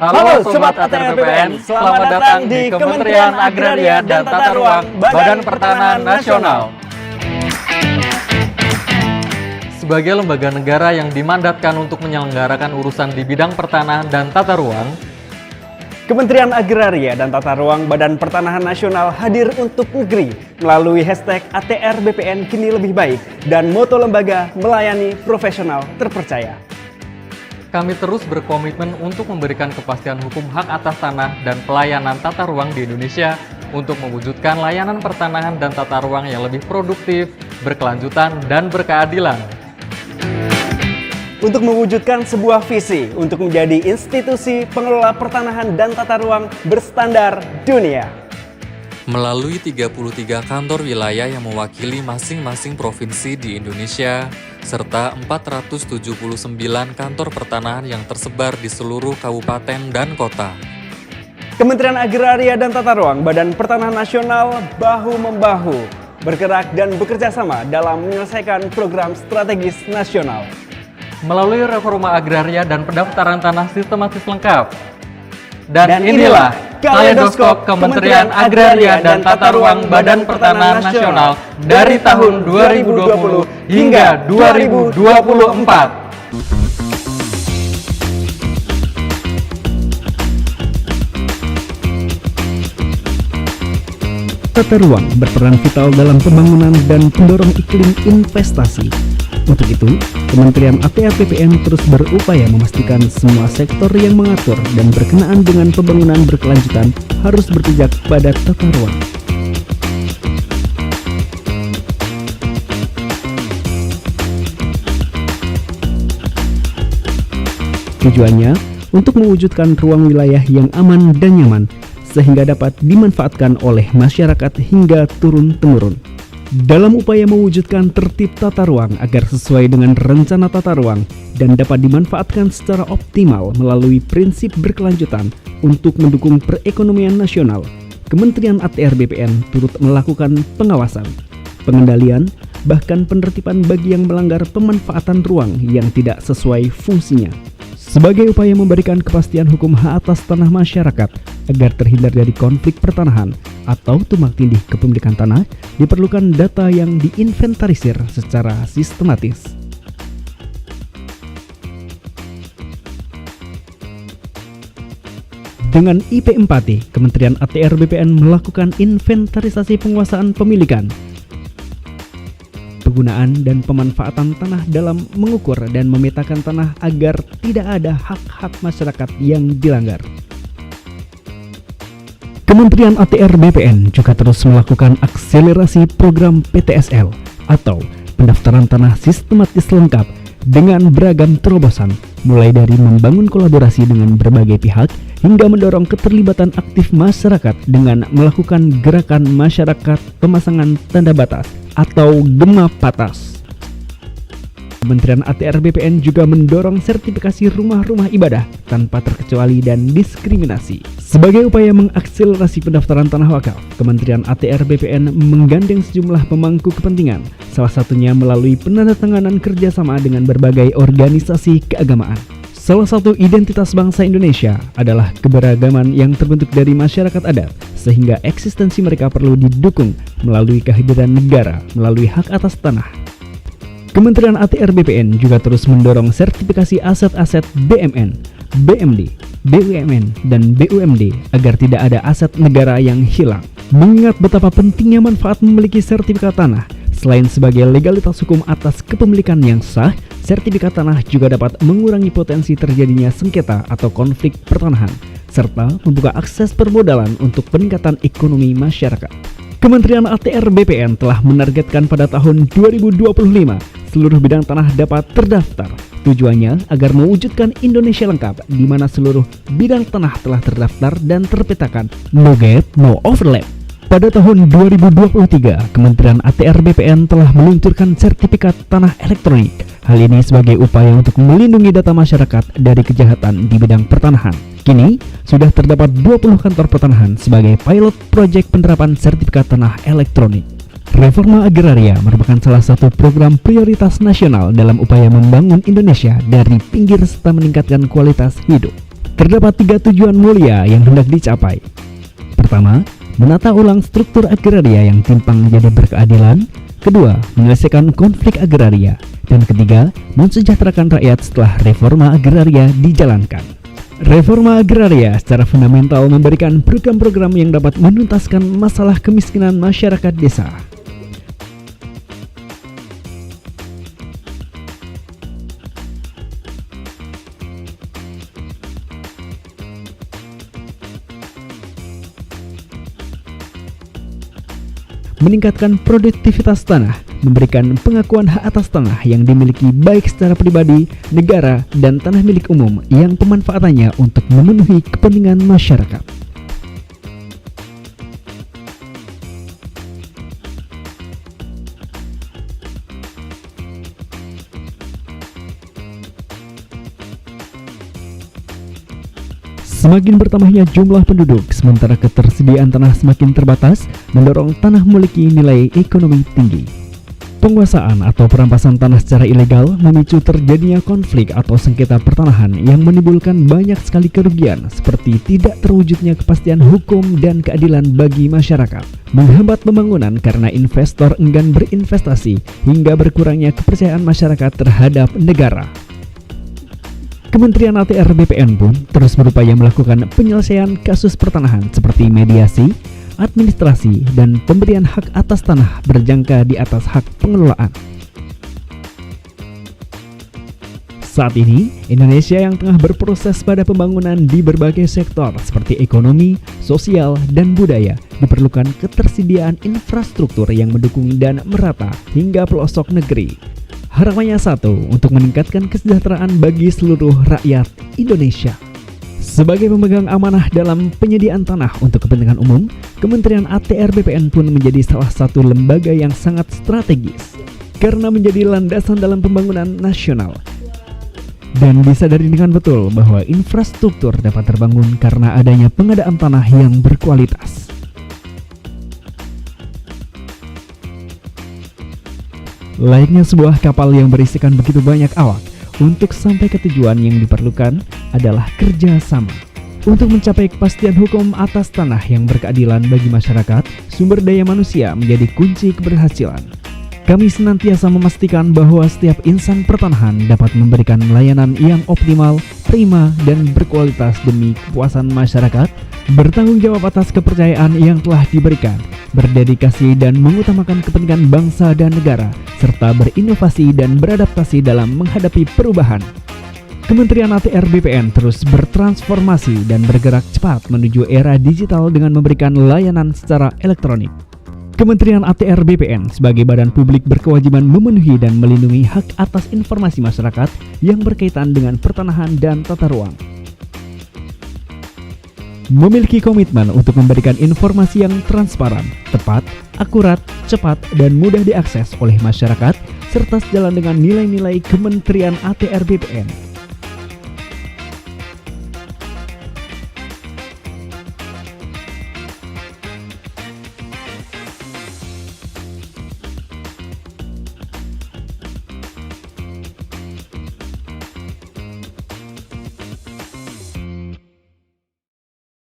Halo Sobat ATR BPN, selamat datang di Kementerian Agraria dan Tata Ruang Badan Pertanahan Nasional. Sebagai lembaga negara yang dimandatkan untuk menyelenggarakan urusan di bidang pertanahan dan tata ruang, Kementerian Agraria dan Tata Ruang Badan Pertanahan Nasional hadir untuk negeri melalui hashtag ATR BPN kini lebih baik dan moto lembaga melayani profesional terpercaya. kami terus berkomitmen untuk memberikan kepastian hukum hak atas tanah dan pelayanan tata ruang di Indonesia untuk mewujudkan layanan pertanahan dan tata ruang yang lebih produktif, berkelanjutan, dan berkeadilan. Untuk mewujudkan sebuah visi untuk menjadi institusi pengelola pertanahan dan tata ruang berstandar dunia. Melalui 33 kantor wilayah yang mewakili masing-masing provinsi di Indonesia, serta 479 kantor pertanahan yang tersebar di seluruh kabupaten dan kota. Kementerian Agraria dan Tata Ruang Badan Pertanahan Nasional bahu-membahu bergerak dan bekerja sama dalam menyelesaikan program strategis nasional. Melalui reforma agraria dan pendaftaran tanah sistematis lengkap. Dan inilah kaleidoskop Kementerian Agraria dan Tata Ruang Badan Pertanahan Nasional dari tahun 2020 hingga 2024. Tata ruang berperan vital dalam pembangunan dan pendorong iklim investasi. Untuk itu, Kementerian ATR BPN terus berupaya memastikan semua sektor yang mengatur dan berkenaan dengan pembangunan berkelanjutan harus berpijak pada tata ruang. Tujuannya untuk mewujudkan ruang wilayah yang aman dan nyaman sehingga dapat dimanfaatkan oleh masyarakat hingga turun-temurun. Dalam upaya mewujudkan tertib tata ruang agar sesuai dengan rencana tata ruang dan dapat dimanfaatkan secara optimal melalui prinsip berkelanjutan untuk mendukung perekonomian nasional, Kementerian ATR BPN turut melakukan pengawasan, pengendalian, bahkan penertiban bagi yang melanggar pemanfaatan ruang yang tidak sesuai fungsinya. Sebagai upaya memberikan kepastian hukum hak atas tanah masyarakat agar terhindar dari konflik pertanahan atau tumpang tindih kepemilikan tanah, diperlukan data yang diinventarisir secara sistematis. Dengan IP4T, Kementerian ATR BPN melakukan inventarisasi penguasaan pemilikan, penggunaan dan pemanfaatan tanah dalam mengukur dan memetakan tanah agar tidak ada hak-hak masyarakat yang dilanggar. Kementerian ATR BPN juga terus melakukan akselerasi program PTSL atau pendaftaran tanah sistematis lengkap dengan beragam terobosan, mulai dari membangun kolaborasi dengan berbagai pihak hingga mendorong keterlibatan aktif masyarakat dengan melakukan gerakan masyarakat pemasangan tanda batas atau Gema Patas. Kementerian ATR BPN juga mendorong sertifikasi rumah-rumah ibadah tanpa terkecuali dan diskriminasi. Sebagai upaya mengakselerasi pendaftaran tanah wakaf, Kementerian ATR BPN menggandeng sejumlah pemangku kepentingan, salah satunya melalui penandatanganan kerjasama dengan berbagai organisasi keagamaan. Salah satu identitas bangsa Indonesia adalah keberagaman yang terbentuk dari masyarakat adat, sehingga eksistensi mereka perlu didukung melalui kehadiran negara melalui hak atas tanah. Kementerian ATR BPN juga terus mendorong sertifikasi aset-aset BMN, BMD, BUMN, dan BUMD agar tidak ada aset negara yang hilang. Mengingat betapa pentingnya manfaat memiliki sertifikat tanah, selain sebagai legalitas hukum atas kepemilikan yang sah, sertifikat tanah juga dapat mengurangi potensi terjadinya sengketa atau konflik pertanahan, serta membuka akses permodalan untuk peningkatan ekonomi masyarakat. Kementerian ATR BPN telah menargetkan pada tahun 2025 seluruh bidang tanah dapat terdaftar. Tujuannya agar mewujudkan Indonesia lengkap di mana seluruh bidang tanah telah terdaftar dan terpetakan, no gap, no overlap. Pada tahun 2023, Kementerian ATR BPN telah meluncurkan sertifikat tanah elektronik. Hal ini sebagai upaya untuk melindungi data masyarakat dari kejahatan di bidang pertanahan. Kini, sudah terdapat 20 kantor pertanahan sebagai pilot proyek penerapan sertifikat tanah elektronik. Reforma agraria merupakan salah satu program prioritas nasional dalam upaya membangun Indonesia dari pinggir serta meningkatkan kualitas hidup. Terdapat 3 tujuan mulia yang hendak dicapai. Pertama, menata ulang struktur agraria yang timpang jadi berkeadilan. Kedua, menyelesaikan konflik agraria. Dan ketiga, mensejahterakan rakyat setelah reforma agraria dijalankan. Reforma agraria secara fundamental memberikan program-program yang dapat menuntaskan masalah kemiskinan masyarakat desa. Meningkatkan produktivitas tanah, memberikan pengakuan hak atas tanah yang dimiliki baik secara pribadi, negara, dan tanah milik umum yang pemanfaatannya untuk memenuhi kepentingan masyarakat. Semakin bertambahnya jumlah penduduk, sementara ketersediaan tanah semakin terbatas, mendorong tanah memiliki nilai ekonomi tinggi. Penguasaan atau perampasan tanah secara ilegal memicu terjadinya konflik atau sengketa pertanahan yang menimbulkan banyak sekali kerugian seperti tidak terwujudnya kepastian hukum dan keadilan bagi masyarakat, menghambat pembangunan karena investor enggan berinvestasi, hingga berkurangnya kepercayaan masyarakat terhadap negara. Kementerian ATR BPN pun terus berupaya melakukan penyelesaian kasus pertanahan seperti mediasi, administrasi, dan pemberian hak atas tanah berjangka di atas hak pengelolaan. Saat ini, Indonesia yang tengah berproses pada pembangunan di berbagai sektor seperti ekonomi, sosial, dan budaya, diperlukan ketersediaan infrastruktur yang mendukung dan merata hingga pelosok negeri. Harapannya satu, untuk meningkatkan kesejahteraan bagi seluruh rakyat Indonesia. Sebagai pemegang amanah dalam penyediaan tanah untuk kepentingan umum, Kementerian ATR BPN pun menjadi salah satu lembaga yang sangat strategis karena menjadi landasan dalam pembangunan nasional. Dan disadari dengan betul bahwa infrastruktur dapat terbangun karena adanya pengadaan tanah yang berkualitas. Layaknya sebuah kapal yang berisikan begitu banyak awak, untuk sampai ke tujuan yang diperlukan adalah kerja sama. Untuk mencapai kepastian hukum atas tanah yang berkeadilan bagi masyarakat, sumber daya manusia menjadi kunci keberhasilan. Kami senantiasa memastikan bahwa setiap insan pertanahan dapat memberikan layanan yang optimal, prima, dan berkualitas demi kepuasan masyarakat, bertanggung jawab atas kepercayaan yang telah diberikan, berdedikasi dan mengutamakan kepentingan bangsa dan negara, serta berinovasi dan beradaptasi dalam menghadapi perubahan. Kementerian ATR BPN terus bertransformasi dan bergerak cepat menuju era digital dengan memberikan layanan secara elektronik. Kementerian ATR BPN sebagai badan publik berkewajiban memenuhi dan melindungi hak atas informasi masyarakat yang berkaitan dengan pertanahan dan tata ruang. Memiliki komitmen untuk memberikan informasi yang transparan, tepat, akurat, cepat, dan mudah diakses oleh masyarakat, serta sejalan dengan nilai-nilai Kementerian ATR BPN.